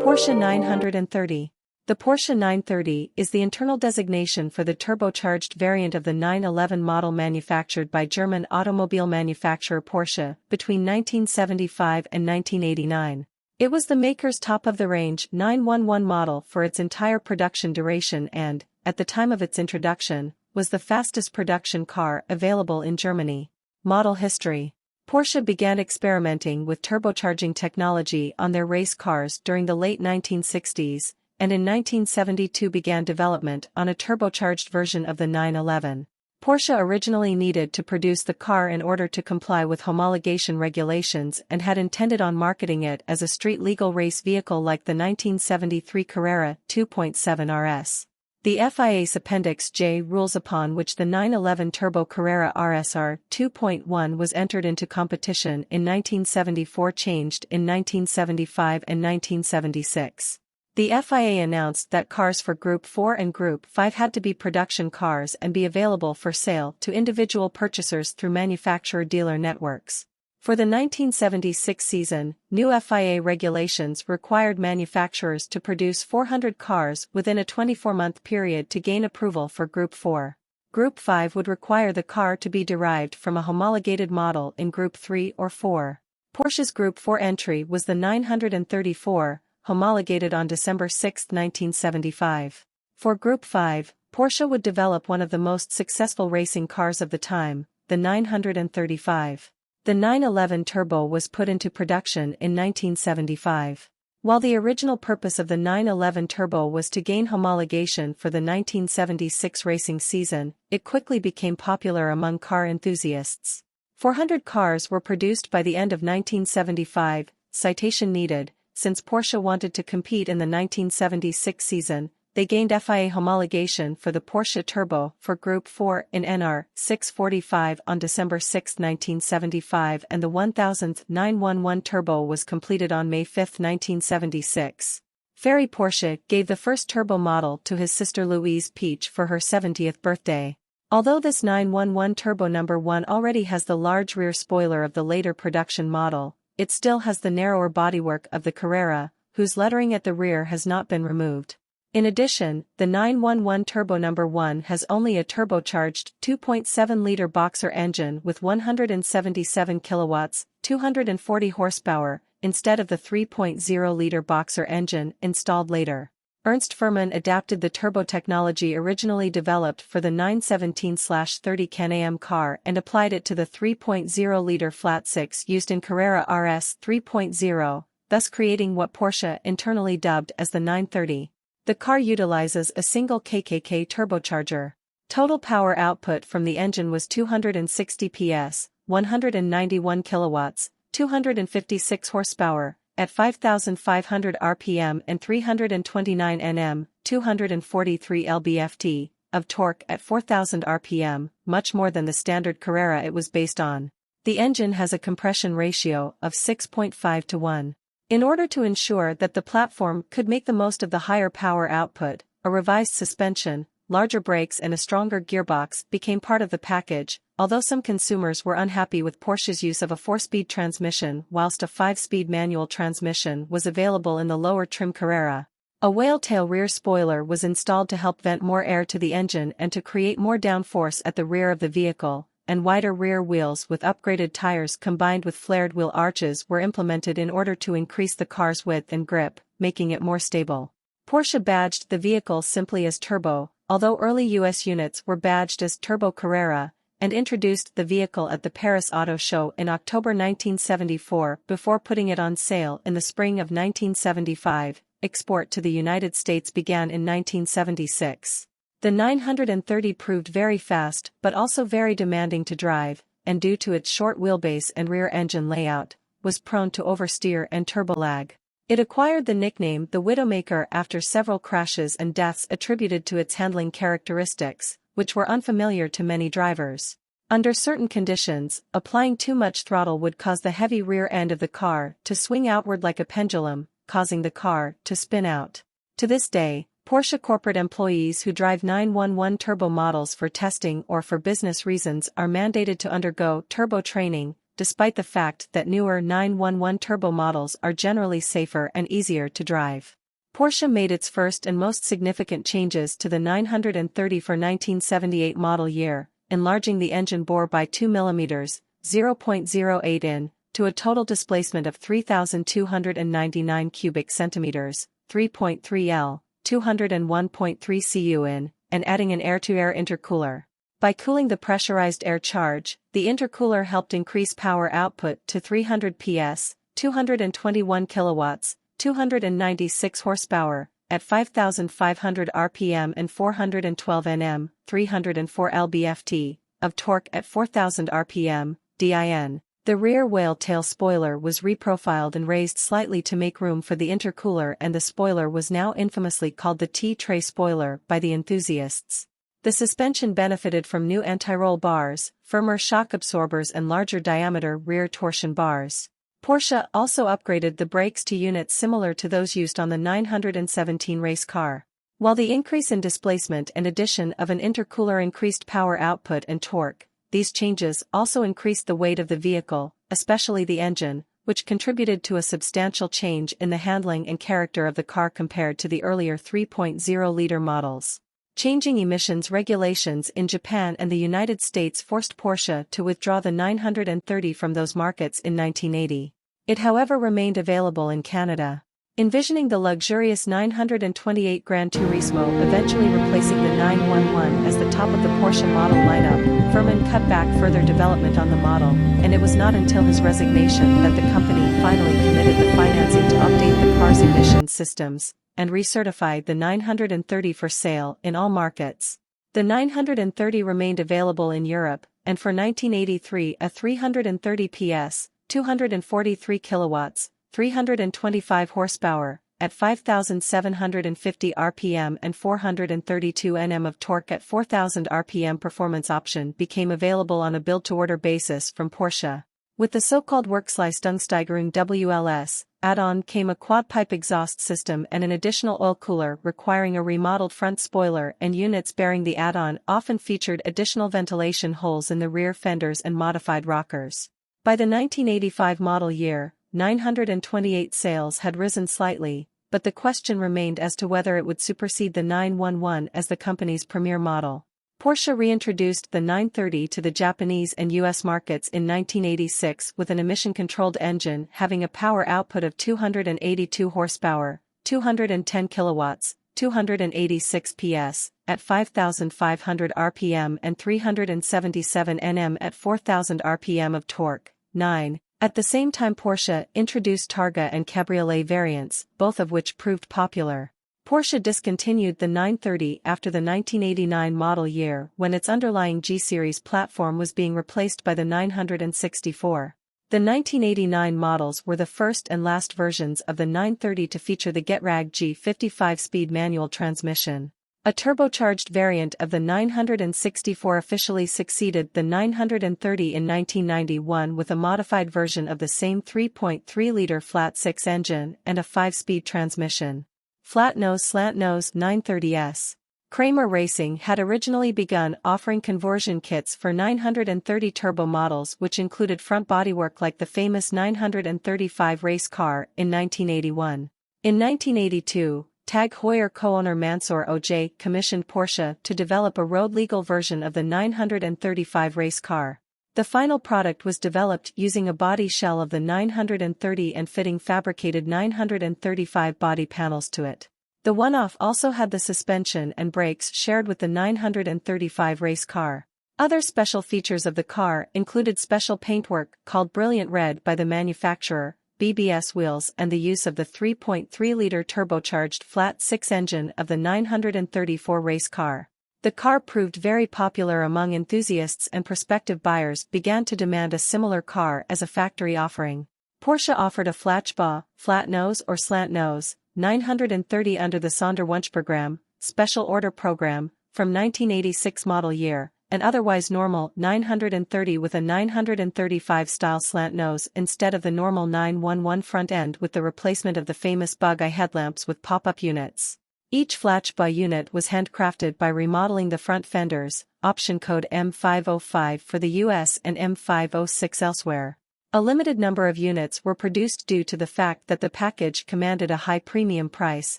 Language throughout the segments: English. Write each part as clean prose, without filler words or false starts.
Porsche 930. The Porsche 930 is the internal designation for the turbocharged variant of the 911 model manufactured by German automobile manufacturer Porsche between 1975 and 1989. It was the maker's top-of-the-range 911 model for its entire production duration and, at the time of its introduction, was the fastest production car available in Germany. Model history. Porsche began experimenting with turbocharging technology on their race cars during the late 1960s, and in 1972 began development on a turbocharged version of the 911. Porsche originally needed to produce the car in order to comply with homologation regulations and had intended on marketing it as a street-legal race vehicle like the 1973 Carrera 2.7 RS. The FIA's Appendix J rules upon which the 911 Turbo Carrera RSR 2.1 was entered into competition in 1974 changed in 1975 and 1976. The FIA announced that cars for Group 4 and Group 5 had to be production cars and be available for sale to individual purchasers through manufacturer dealer networks. For the 1976 season, new FIA regulations required manufacturers to produce 400 cars within a 24-month period to gain approval for Group 4. Group 5 would require the car to be derived from a homologated model in Group 3 or 4. Porsche's Group 4 entry was the 934, homologated on December 6, 1975. For Group 5, Porsche would develop one of the most successful racing cars of the time, the 935. The 911 Turbo was put into production in 1975. While the original purpose of the 911 Turbo was to gain homologation for the 1976 racing season, it quickly became popular among car enthusiasts. 400 cars were produced by the end of 1975, citation needed, since Porsche wanted to compete in the 1976 season. They gained FIA homologation for the Porsche Turbo for Group 4 in NR 645 on December 6, 1975, and the 1000th 911 Turbo was completed on May 5, 1976. Ferry Porsche gave the first turbo model to his sister Louise Peach for her 70th birthday. Although this 911 Turbo No. 1 already has the large rear spoiler of the later production model, it still has the narrower bodywork of the Carrera, whose lettering at the rear has not been removed. In addition, the 911 Turbo No. 1 has only a turbocharged 2.7-liter boxer engine with 177 kilowatts, 240 horsepower, instead of the 3.0-liter boxer engine installed later. Ernst Fuhrmann adapted the turbo technology originally developed for the 917/30 Can-Am car and applied it to the 3.0-liter flat-six used in Carrera RS 3.0, thus creating what Porsche internally dubbed as the 930. The car utilizes a single KKK turbocharger. Total power output from the engine was 260 PS, 191 kilowatts, 256 horsepower, at 5,500 RPM and 329 Nm, 243 lb-ft, of torque at 4,000 RPM, much more than the standard Carrera it was based on. The engine has a compression ratio of 6.5 to 1. In order to ensure that the platform could make the most of the higher power output, a revised suspension, larger brakes and a stronger gearbox became part of the package, although some consumers were unhappy with Porsche's use of a 4-speed transmission whilst a 5-speed manual transmission was available in the lower trim Carrera. A whale-tail rear spoiler was installed to help vent more air to the engine and to create more downforce at the rear of the vehicle, and wider rear wheels with upgraded tires combined with flared wheel arches were implemented in order to increase the car's width and grip, making it more stable. Porsche badged the vehicle simply as Turbo, although early US units were badged as Turbo Carrera, and introduced the vehicle at the Paris Auto Show in October 1974 before putting it on sale in the spring of 1975. Export to the United States began in 1976. The 930 proved very fast but also very demanding to drive, and due to its short wheelbase and rear engine layout, was prone to oversteer and turbolag. It acquired the nickname the Widowmaker after several crashes and deaths attributed to its handling characteristics, which were unfamiliar to many drivers. Under certain conditions, applying too much throttle would cause the heavy rear end of the car to swing outward like a pendulum, causing the car to spin out. To this day, Porsche corporate employees who drive 911 Turbo models for testing or for business reasons are mandated to undergo turbo training, despite the fact that newer 911 turbo models are generally safer and easier to drive. Porsche made its first and most significant changes to the 930 for 1978 model year, enlarging the engine bore by 2 mm, 0.08 in, to a total displacement of 3,299 cubic centimeters, 3.3 L, 201.3 cu in, and adding an air-to-air intercooler. By cooling the pressurized air charge, the intercooler helped increase power output to 300 PS, 221 kilowatts, 296 horsepower, at 5,500 RPM and 412 Nm, 304 lb-ft, of torque at 4,000 RPM, din. The rear whale tail spoiler was reprofiled and raised slightly to make room for the intercooler, and the spoiler was now infamously called the T-tray spoiler by the enthusiasts. The suspension benefited from new anti-roll bars, firmer shock absorbers and larger diameter rear torsion bars. Porsche also upgraded the brakes to units similar to those used on the 917 race car. While the increase in displacement and addition of an intercooler increased power output and torque, these changes also increased the weight of the vehicle, especially the engine, which contributed to a substantial change in the handling and character of the car compared to the earlier 3.0-liter models. Changing emissions regulations in Japan and the United States forced Porsche to withdraw the 930 from those markets in 1980. It however remained available in Canada. Envisioning the luxurious 928 Gran Turismo eventually replacing the 911 as the top of the Porsche model lineup, Furman cut back further development on the model, and it was not until his resignation that the company finally committed the financing to update the car's emission systems and recertified the 930 for sale in all markets. The 930 remained available in Europe, and for 1983 a 330 PS, 243 kilowatts, 325 horsepower, at 5,750 RPM and 432 Nm of torque at 4,000 RPM performance option became available on a build-to-order basis from Porsche. With the so-called Werksleistungssteigerung WLS, add-on came a quad-pipe exhaust system and an additional oil cooler requiring a remodeled front spoiler, and units bearing the add-on often featured additional ventilation holes in the rear fenders and modified rockers. By the 1985 model year, 928 sales had risen slightly, but the question remained as to whether it would supersede the 911 as the company's premier model. Porsche reintroduced the 930 to the Japanese and US markets in 1986 with an emission-controlled engine having a power output of 282 horsepower, 210 kilowatts, 286 PS, at 5,500 RPM and 377 Nm at 4,000 RPM of torque. 9. At the same time Porsche introduced Targa and Cabriolet variants, both of which proved popular. Porsche discontinued the 930 after the 1989 model year when its underlying G-Series platform was being replaced by the 964. The 1989 models were the first and last versions of the 930 to feature the Getrag G55 speed manual transmission. A turbocharged variant of the 964 officially succeeded the 930 in 1991 with a modified version of the same 3.3-liter flat-six engine and a 5-speed transmission. Flat-nose slant-nose 930S. Kramer Racing had originally begun offering conversion kits for 930 turbo models which included front bodywork like the famous 935 race car in 1981. In 1982, Tag Heuer co-owner Mansour Oj commissioned Porsche to develop a road-legal version of the 935 race car. The final product was developed using a body shell of the 930 and fitting fabricated 935 body panels to it. The one-off also had the suspension and brakes shared with the 935 race car. Other special features of the car included special paintwork called Brilliant Red by the manufacturer, BBS wheels, and the use of the 3.3-liter turbocharged flat-six engine of the 934 race car. The car proved very popular among enthusiasts, and prospective buyers began to demand a similar car as a factory offering. Porsche offered a Flachbau, flat nose or slant nose, 930 under the Sonderwunschprogramm, special order program, from 1986 model year, and otherwise normal 930 with a 935 style slant nose instead of the normal 911 front end with the replacement of the famous bug-eye headlamps with pop-up units. Each Flachbau unit was handcrafted by remodeling the front fenders, option code M505 for the US and M506 elsewhere. A limited number of units were produced due to the fact that the package commanded a high premium price,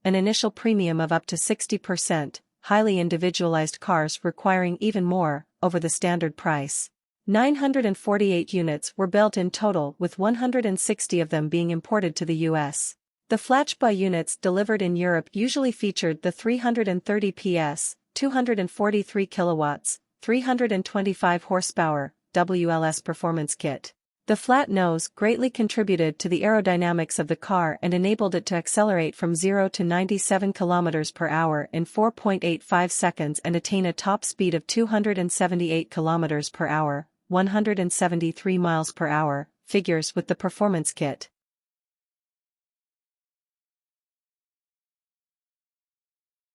an initial premium of up to 60%, highly individualized cars requiring even more, over the standard price. 948 units were built in total, with 160 of them being imported to the US. The flashbus units delivered in Europe usually featured the 330 PS, 243 kilowatts, 325 horsepower, WLS performance kit. The flat nose greatly contributed to the aerodynamics of the car and enabled it to accelerate from 0 to 97 km per hour in 4.85 seconds and attain a top speed of 278 km per hour, 173 miles per hour, figures with the performance kit.